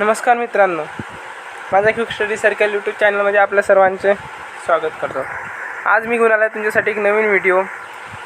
नमस्कार मित्रांनो, माझा क्विक स्टडी सर्कल यूट्यूब चॅनलमध्ये आपल्या सर्वांचे स्वागत करतो. आज मी घेऊन आला तुमच्यासाठी एक नवीन व्हिडिओ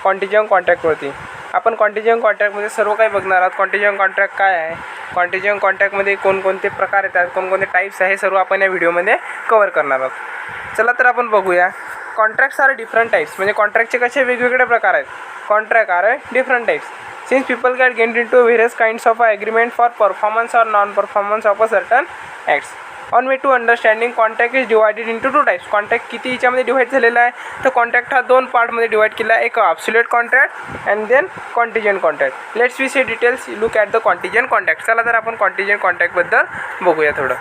कॉन्टिजेंट कॉन्ट्रॅक्टवरती. आपण कॉन्टिजेंट कॉन्ट्रॅक्टमध्ये सर्व काही बघणार आहोत. कॉन्टिजेंट कॉन्ट्रॅक्ट काय आहे, कॉन्टिजेंट कॉन्ट्रॅक्टमध्ये कोणकोणते प्रकार येतात, कोणकोणते टाईप्स आहे, सर्व आपण या व्हिडिओमध्ये कव्हर करणार आहोत. चला तर आपण बघूया. कॉन्ट्रॅक्ट्स आर डिफरंट टाईप्स, म्हणजे कॉन्ट्रॅक्टचे कसे वेगवेगळे प्रकार आहेत. Contract are different types. Since people get into various kinds of agreement for performance or non-performance of a certain acts. On way to understanding, contract is divided into two types. Contract किती याच्यामध्ये divide झालेला आहे, तर contract हा दोन पार्टमध्ये divide केला आहे. एक absolute contract and then contingent contract. Let's we see details look at the contingent contract. चला तर आपण कॉन्टिजेंट कॉन्ट्रॅक्टबद्दल बघूया थोडं.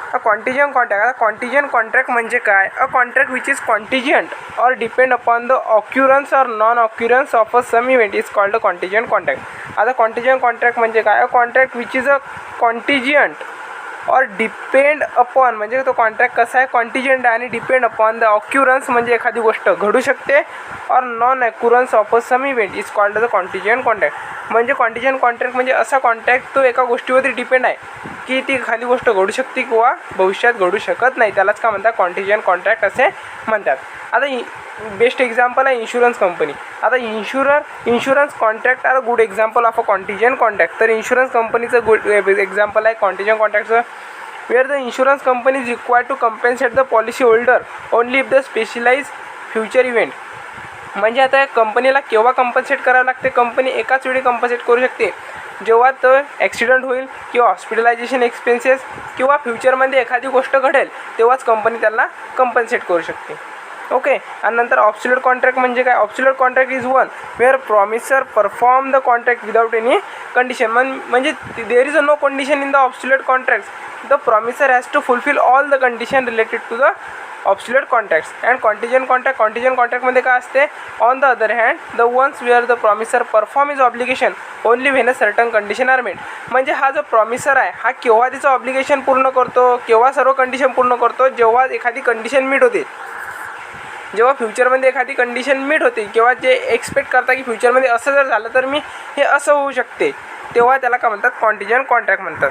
A contingent contract. आता कॉन्टिजेंट कॉन्ट्रॅक्ट म्हणजे काय? A contract which is contingent or depend upon the occurrence or non occurrence of a some event is called a contingent contract. आता कॉन्टिजेंट कॉन्ट्रॅक्ट म्हणजे काय? A contract which is a contingent or depend upon, म्हणजे तो contract कसा आहे, contingent आहे आणि depend upon the ऑक्युरन्स म्हणजे एखादी गोष्ट घडू शकते, or non occurrence of a some event is called the contingent contract. म्हणजे कॉन्टिजेंट कॉन्ट्रॅक्ट म्हणजे असा कॉन्ट्रॅक्ट तो एका गोष्टीवरती डिपेंड आहे की ती एखादी गोष्ट घडू शकते किंवा भविष्यात घडू शकत नाही, त्यालाच काय म्हणतात, कॉन्टिजेंट कॉन्ट्रॅक्ट असे म्हणतात. आता बेस्ट एक्झाम्पल आहे इन्शुरन्स कंपनी. आता insurance contract are a good example of a contingent contract. तर इन्शुरन्स कंपनीचं गुड एक्झाम्पल आहे कॉन्टिजेंट कॉन्ट्रॅक्टचं. Where the insurance company is required to compensate the policy holder only if the specialise future event. म्हणजे आता कंपनीला केव्हा compensate करावं लागते, कंपनी एकाच वेळी कम्पन्सेट करू शकते जेव्हा तर ॲक्सिडेंट होईल किंवा हॉस्पिटलायझेशन एक्सपेन्सेस किंवा फ्युचरमध्ये एखादी गोष्ट घडेल तेव्हाच कंपनी त्याला कम्पन्सेट करू शकते. ओके. आणि नंतर ऑब्सोल्यूट कॉन्ट्रॅक्ट म्हणजे काय? Absolute contract is one where promisor perform the contract without any condition. म्हणजे there is a no condition in the absolute contract. The promisor has to fulfil all the condition related to the absolute contracts. And contingent कॉन्ट्रॅक्टमध्ये काय असते? On the other hand the ones where the promisor perform is obligation only when a certain condition are met. म्हणजे हा जो promiser आहे हा केव्हा त्याचं ऑब्लिगेशन पूर्ण करतो, केव्हा सर्व कंडिशन पूर्ण करतो, जेव्हा एखादी कंडिशन मीट होते. जेव्हा फ्युचरमध्ये एखादी कंडिशन मीट होते किंवा जे एक्सपेक्ट करता की फ्युचरमध्ये असं जर झालं तर मी हे असं होऊ शकते, तेव्हा त्याला काय म्हणतात, कॉन्टिजेंट कॉन्ट्रॅक्ट म्हणतात.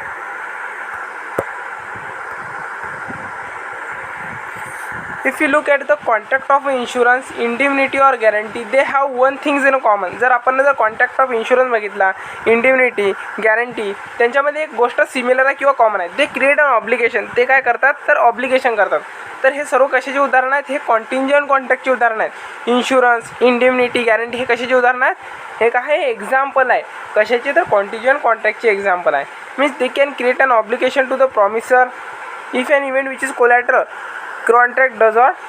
If you look at the contract of insurance, indemnity or guarantee, they have one things in common. जर आपण जर कॉन्ट्रॅक्ट ऑफ इन्शुरन्स बघितला, इंडिम्निटी, गॅरंटी, त्यांच्यामध्ये एक गोष्ट सिमिलर आहे किंवा कॉमन आहे. ते क्रिएट अन ऑब्लिगेशन. ते काय करतात, तर ऑब्लिगेशन करतात. तर हे सर्व कशाचे उदाहरण आहेत? हे कॉन्टिजेंट कॉन्ट्रॅक्टचे उदाहरण आहेत. इन्शुरन्स, इंडिम्निटी, गॅरंटी हे कशाचे उदाहरण आहेत? हे काय एक्झाम्पल आहे. कशाचे? तर कॉन्टिजेंट कॉन्ट्रॅक्टचे एक्झाम्पल आहे. Means they can create an obligation to the promisor if an event which is collateral contract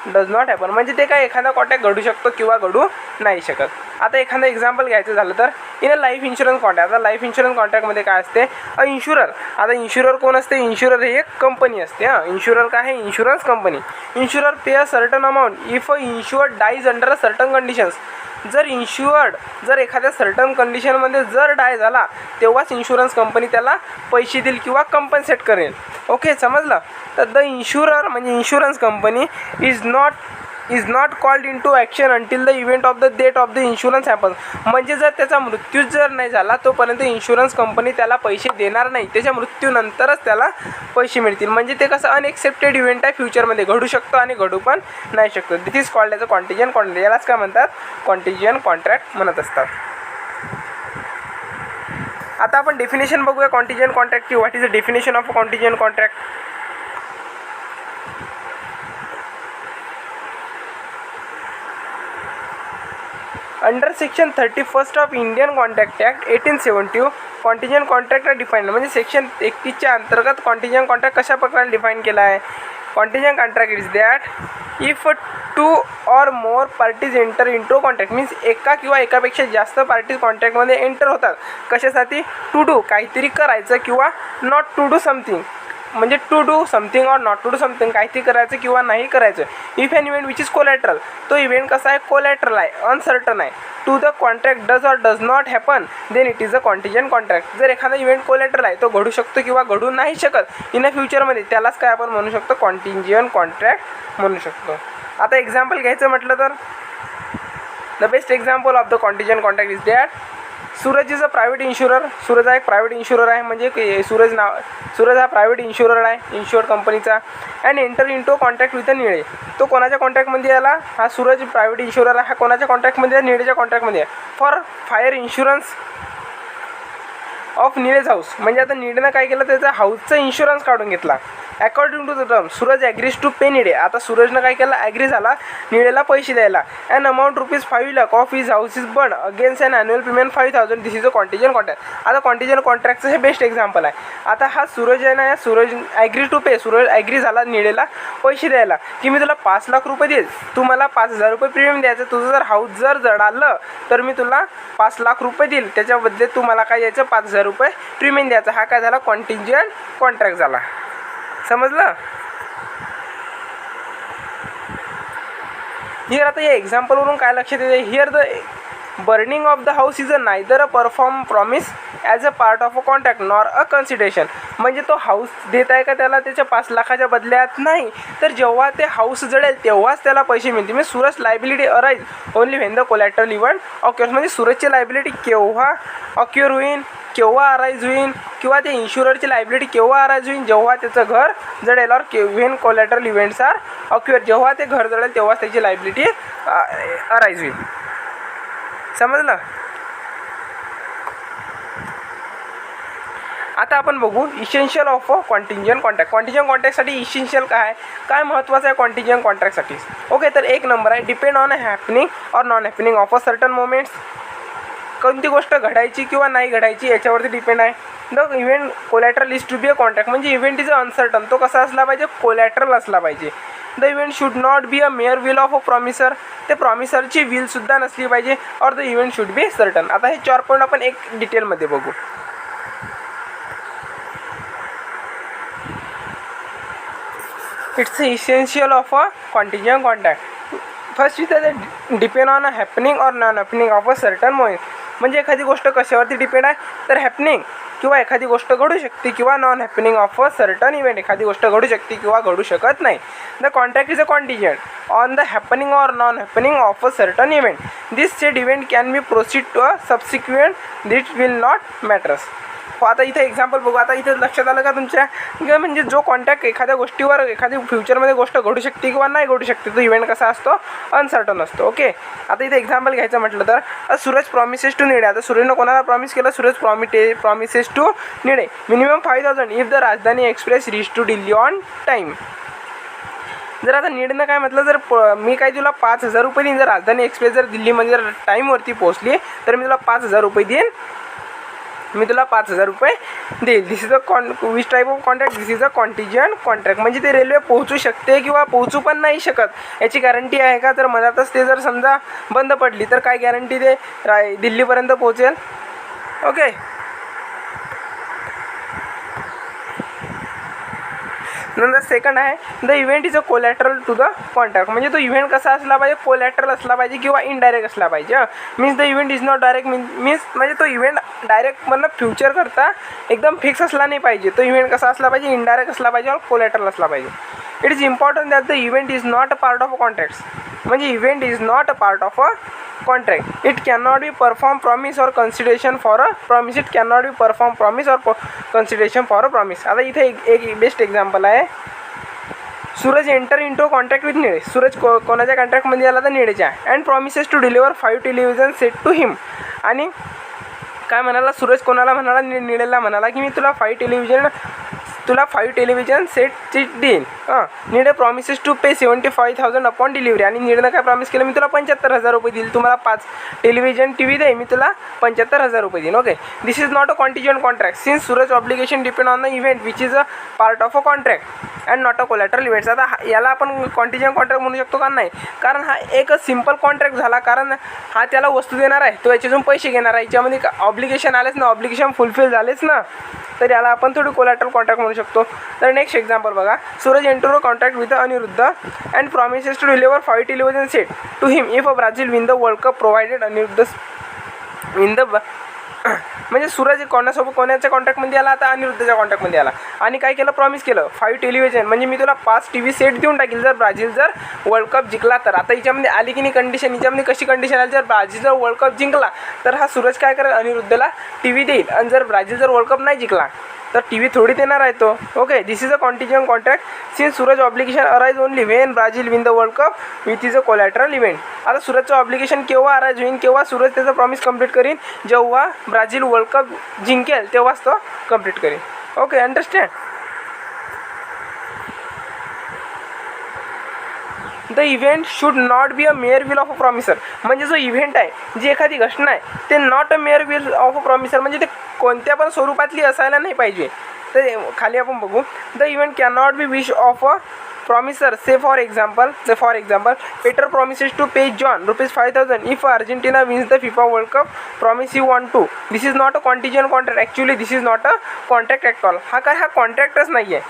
does not happen. म्हणजे ते काय एखादा कॉन्ट्रॅक्ट घडू शकतो किंवा घडू नाही शकत. आता एखादं एक्झाम्पल घ्यायचं झालं तर in a life insurance contract. आता लाईफ इन्शुरन्स कॉन्ट्रॅक्टमध्ये काय असते? अ इन्शुरर. आता इन्शुरर कोण असते? इन्शुरर हे एक कंपनी असते. इन्शुरर काय आहे? Insurance company. Insurer pay a certain amount if a insured dies under a certain conditions. जर इन्शुअर्ड जर एखाद्या सर्टन कंडिशनमध्ये जर डाय झाला तेव्हाच इन्शुरन्स कंपनी त्याला पैसे देईल किंवा कम्पन्सेट करेल. ओके, समजलं? तर द इन्शुरर म्हणजे insurance company is not called in to action until the event of the date of the insurance happen. म्हणजे जर त्याचा मृत्यू जर नाही झाला तोपर्यंत इन्शुरन्स कंपनी त्याला पैसे देणार नाही. त्याच्या मृत्यूनंतरच त्याला पैसे मिळतील. म्हणजे ते कसं अनएक्सेप्टेड इव्हेंट आहे, फ्युचरमध्ये घडू शकतो आणि घडू पण नाही शकतो. This is called as a contingent contract. यालाच काय म्हणतात? कॉन्टिजेंट कॉन्ट्रॅक्ट म्हणत असतात. आता आपण डेफिनेशन बघूया कॉन्टिजेंट कॉन्ट्रॅक्टची. What is the definition of a contingent contract? Under section 31 of Indian Contract Act 1870 contingent contract define. म्हणजे सेक्शन 31च्या अंतर्गत कॉन्टिजेंट कॉन्ट्रॅक्ट कशा प्रकारे डिफाईन केला आहे? Contingent contract is that if 2 or more parties enter into contract. Means एका किंवा एकापेक्षा जास्त पार्टीज कॉन्ट्रॅक्टमध्ये एंटर होतात. कशासाठी? टू डू काहीतरी करायचं किंवा नॉट टू डू समथिंग. म्हणजे टू डू समथिंग और नॉट टू डू समथिंग, काहीतरी करायचं किंवा नाही करायचं. If an event which is collateral, तो इव्हेंट कसा आहे? कोलॅटरल आहे, अनसर्टन आहे. टू द कॉन्ट्रॅक्ट डज और does not happen then it is a contingent contract. जर एखादा इव्हेंट कोलॅटरल आहे, तो घडू शकतो किंवा घडू नाही शकत इन अ फ्युचरमध्ये, त्यालाच काय आपण म्हणू शकतो? कॉन्टिजेंट कॉन्ट्रॅक्ट म्हणू शकतो. आता एक्झाम्पल घ्यायचं म्हटलं तर the best example of the contingent contract is that Suraj is a private insurer. Suraj हा एक प्रायव्हेट इन्शुरर आहे, म्हणजे सूरज हा प्रायव्हेट इन्शुरर आहे, इन्शुअर कंपनीचा. And enter into contract with निळे. तो कोणाच्या कॉन्ट्रॅक्टमध्ये आला? हा सूरज प्रायव्हेट इन्शुरर आहे. हा कोणाच्या कॉन्ट्रॅक्टमध्ये आहे? निळेच्या कॉन्ट्रॅक्टमध्ये आहे. फॉर फायर इन्शुरन्स ऑफ निळेज हाऊस. म्हणजे आता निळेनं काय केलं? त्याचा हाऊसचा इन्शुरन्स काढून घेतला. According to the term Suraj agrees to pay Nile. आता सूरजनं काय केलं? ॲग्री झाला निळेला पैसे द्यायला. And amount ₹5 lakh of his house is bound against an annual payment 5,000. This is a contingent contract. आता कॉन्टिजन कॉन्ट्रॅक्टचं हे बेस्ट एक्झाम्पल आहे. आता हा सूरज आहे ना, या Suraj agree to pay, Suraj agree झाला निळेला पैसे द्यायला की मी तुला ₹5,00,000 देईल, तू मला ₹5,000 प्रीमियम द्यायचं. तुझं जर हाऊस जर जळालं तर मी तुला ₹5,00,000 देईल, त्याच्या बदले तू मला काय द्यायचं? ₹5,000 प्रीमियम द्यायचा. हा काय झाला? कॉन्टिजन कॉन्ट्रॅक्ट झाला. समजलं? हिअर आता या एक्झाम्पलवरून काय लक्षात येते? Here the burning of the house is a neither a perform promise as a part of a contract nor a consideration. म्हणजे तो हाऊस देत आहे का त्याला त्याच्या 5,00,000च्या बदल्यात? नाही. तर जेव्हा ते हाऊस जळेल तेव्हाच त्याला पैसे मिळतील. म्हणजे Suraj liability arise only when the collateral event occurs. म्हणजे सूरजची लायबिलिटी केव्हा ऑक्युअर होईल, केव्हा अराईज होईल, किंवा त्या इन्शुररची लायबिलिटी केव्हा अराईज होईल? जेव्हा त्याचं घर जळेल. और व्हेन कोलॅटरल इव्हेंट्स आर ऑक्युअर. जेव्हा ते घर जळेल तेव्हाच त्याची लायबिलिटी अराईज होईल. समजलं? आता आपण बघू essential of a contingent contract. Contingent कॉन्ट्रॅक्टसाठी इसेन्शियल काय महत्त्वाचं आहे कॉन्टिजन कॉन्ट्रॅक्टसाठी? ओके, तर 1 नंबर आहे depend on a happening or non happening of a certain moments. कोणती गोष्ट घडायची किंवा नाही घडायची याच्यावरती डिपेंड आहे. The event collateral is to be a contract. म्हणजे इव्हेंट इज अनसर्टन. तो कसा असला पाहिजे? कोलॅटरल असला पाहिजे. The event should not be a mere will of a promiser. ते प्रॉमिसरची विलसुद्धा नसली पाहिजे. Or the event should be certain. आता हे 4 पॉईंट आपण एक डिटेलमध्ये बघू. It's essential of a contingent contract. First is depend on a happening or non happening of a certain moment. म्हणजे एखादी गोष्ट कशावरती डिपेंड आहे? तर हॅपनिंग किंवा एखादी गोष्ट घडू शकते, किंवा non happening of a certain event. एखादी गोष्ट घडू शकते किंवा घडू शकत नाही. The contract is a contingent on the happening or non happening of a certain event. This said event can be proceed to a subsequent that will not matters. आता इथे एक्झाम्पल बघू. आता इथे लक्षात आलं का तुमच्या? म्हणजे जो कॉन्ट्रॅक्ट एखाद्या गोष्टीवर, एखादी फ्युचरमध्ये गोष्ट घडू शकते किंवा नाही घडू शकते, तो इव्हेंट कसा असतो? अनसर्टन असतो. ओके, आता इथे एक्झाम्पल घ्यायचं म्हटलं तर सूरज प्रॉमिसेस टू निळे. आता सूरजनं कोणाला प्रॉमिस केलं? Suraj promises to Nile minimum 5,000 if the Rajdhani express reach to Delhi on time. जर आता निळेनं काय म्हटलं? जर मी काय तुला ₹5,000 देईन, जर राजधानी एक्सप्रेस जर दिल्लीमध्ये जर टाईमवरती पोहोचली तर मी तुला ₹5,000 देईन, मी तुला ₹5,000 देईल. This is a which type of contract? This is a contingent contract. म्हणजे ते रेल्वे पोहोचू शकते किंवा पोहोचू पण नाही शकत, याची गॅरंटी आहे का? तर मधातच ते जर समजा बंद पडली तर काय गॅरंटी ते दिल्लीपर्यंत पोहोचेल? ओके, नंतर सेकंड आहे the event is a collateral to the contract. म्हणजे तो इव्हेंट कसा असला पाहिजे? कोलॅटरल असला पाहिजे किंवा इनडायरेक्ट असला पाहिजे. Means the event is not direct. Means म्हणजे तो इव्हेंट डायरेक्ट म्हणणं फ्युचर करता एकदम फिक्स असला नाही पाहिजे. तो इव्हेंट कसा असला पाहिजे? इनडायरेक्ट असला पाहिजे और कोलॅटरल असला पाहिजे. It is important that the event is not a part of a contracts. म्हणजे event is not a part of a contract. It cannot be perform promise or consideration for a promise. It cannot be perform promise or consideration for a promise. आता इथे एक best example आहे. Suraj enter into contract with Nile. Suraj कोणाच्या कॉन्ट्रॅक्टमध्ये आला? तर निळेच्या. And promises to deliver 5 television set to हिम. आणि काय म्हणाला सूरज? कोणाला म्हणाला? निळेला म्हणाला की मी तुला 5 टेलिव्हिजन सेटची देईन. Nile promises to pay 75,000 upon delivery. आणि निळेनं काय प्रॉमिस केलं? मी तुला ₹75,000 देईल, तुम्हाला 5 टेलिव्हिजन TV दे, मी तुला ₹75,000 देईन. Okay, this is not a contingent contract since Suraj obligation depend on the event which is a part of a contract and not a collateral events. आता याला आपण कॉन्टिजंट कॉन्ट्रॅक्ट म्हणू शकतो का? नाही, कारण हा एक सिम्पल कॉन्ट्रॅक्ट झाला. कारण हा त्याला वस्तू देणार आहे, तो याच्यातून पैसे घेणार आहे, याच्यामध्ये ऑब्लिगेशन आलेच ना, ऑब्लिगेशन फुलफिल झालेच ना, तर याला आपण थोडी कोलॅटरल कॉन्ट्रॅक्ट म्हणू शकतो. तर नेक्स्ट एक्झाम्पल बघा. Suraj enter contract with Aniruddh and promises to deliver 5 television set to him if a Brazil win the world cup provided Aniruddh म्हणजे सूरज कोणासोबत कोणाच्या कॉन्टॅक्टमध्ये आला, आता अनिरुद्धच्या कॉन्टॅक्टमध्ये आला आणि काय केलं, प्रॉमिस केलं 5 टेलिव्हिजन, म्हणजे मी तुला 5 TV सेट देऊन टाकेल जर ब्राझील जर वर्ल्ड कप जिंकला तर. आता हिच्यामध्ये आली की नाही कंडिशन, हिच्यामध्ये कशी कंडिशन आली, जर ब्राझील जर वर्ल्ड कप जिंकला तर हा सूरज काय करेल, अनिरुद्धला TV देईल, आणि जर ब्राझील जर वर्ल्ड कप नाही जिंकला तर TV थोडी देणार आहे तो. Okay, this is a contingent contract since Suraj obligation arise only when Brazil win the world cup with is a collateral event. आता सूरजचं ऑब्लिगेशन केव्हा अराइज होईल, केव्हा सूरज त्याचं प्रॉमिस कंप्लीट करीन, जेव्हा ब्राझील वर्ल्ड कप जिंकेल तेव्हाच तो कंप्लीट करेल. Okay, understand. The event should not be a mere will of a promiser. म्हणजे जो इव्हेंट आहे, जी एखादी घटना आहे, ते not a mere will of a promiser, म्हणजे ते कोणत्या पण स्वरूपातली असायला नाही पाहिजे. तर खाली आपण बघू, the event can not be wish of a promiser. Say for example Peter promises to pay John ₹5,000 if Argentina wins the FIFA world cup, promise you want to. This is not a contingent contract. Actually this is not a contract at all. हा कॉन्ट्रॅक्टच नाही आहे.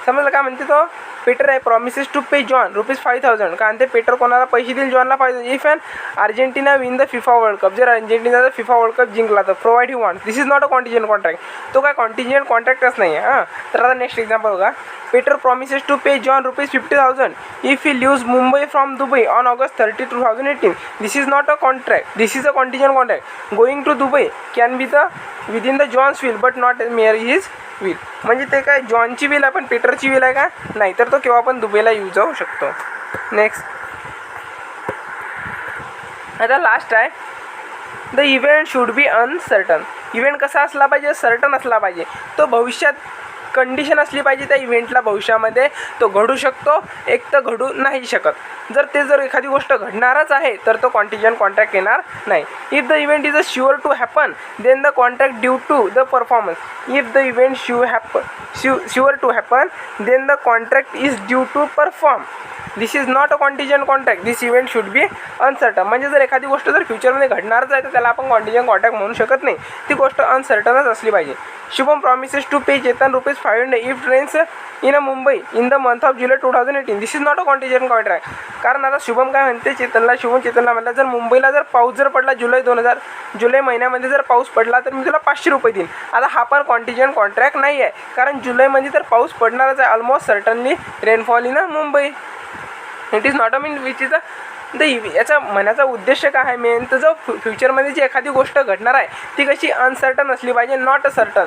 समजलं काय म्हणते तो. पेटर आहे promises to pay John ₹5,000, कारण ते पेटर कोणाला पैसे देईल, जॉनला $5,000 if an Argentina win the FIFA world cup. जर अर्जेंटिनाचा फिफा वर्ल्ड कप जिंकला तर provide you want. This is not a contingent contract. तो काय कॉन्टिजेंट कॉन्ट्रॅक्टच नाही आहे. हां, तर आता नेक्स्ट एक्झाम्पल बघा. Peter promises to pay John ₹50,000 if he lives Mumbai from Dubai on August 30, 2018. This is not a contract. This is a contingent contract. Going to Dubai can be the within the John's will but not mere his will. म्हणजे ते काय जॉनची will आहे पण पीटरची will आहे का, नाही, तर तो केव्हा पण दुबईला येऊ जाऊ शकतो. नेक्स्ट, आता लास्ट आहे, the event should be uncertain. Event कसा असला पाहिजे, सर्टन असला पाहिजे. तो भविष्यात कंडिशन असली पाहिजे त्या इव्हेंटला, भविष्यामध्ये तो घडू शकतो, एक तर घडू नाही शकत. जर एखादी गोष्ट घडणारच आहे तर तो कॉन्टिजेंट कॉन्ट्रॅक्ट येणार नाही. If the event is a sure to happen then the contract due to the performance. If the event sure to happen then the contract is due to perform. This is not a contingent contract. This event should be uncertain. म्हणजे जर एखादी गोष्ट जर फ्युचरमध्ये घडणारच आहे तर त्याला आपण कॉन्टिजेंट कॉन्ट्रॅक्ट म्हणू शकत नाही. ती गोष्ट अनसर्टनच असली पाहिजे. Shubham promises to pay Chetan ₹500 if trains in a Mumbai in the month of July 2018. This is not a contingent contract. कारण आता शुभम काय म्हणते चेतनला म्हणला, जर मुंबईला जर पाऊस जर पडला जुलै महिन्यामध्ये जर पाऊस पडला तर मी तुला ₹500 देईन. आता हा पण कॉन्टिजेंट कॉन्ट्रॅक्ट नाही आहे, कारण जुलैमध्ये तर पाऊस पडणारच आहे. Almost certainly rainfall in a Mumbai. It is not a mean which is अ याचा म्हणायचा उद्देश काय आहे तर जो फ्युचरमध्ये जी एखादी गोष्ट घडणार आहे ती कशी अनसर्टन असली पाहिजे, नॉट अ सर्टन.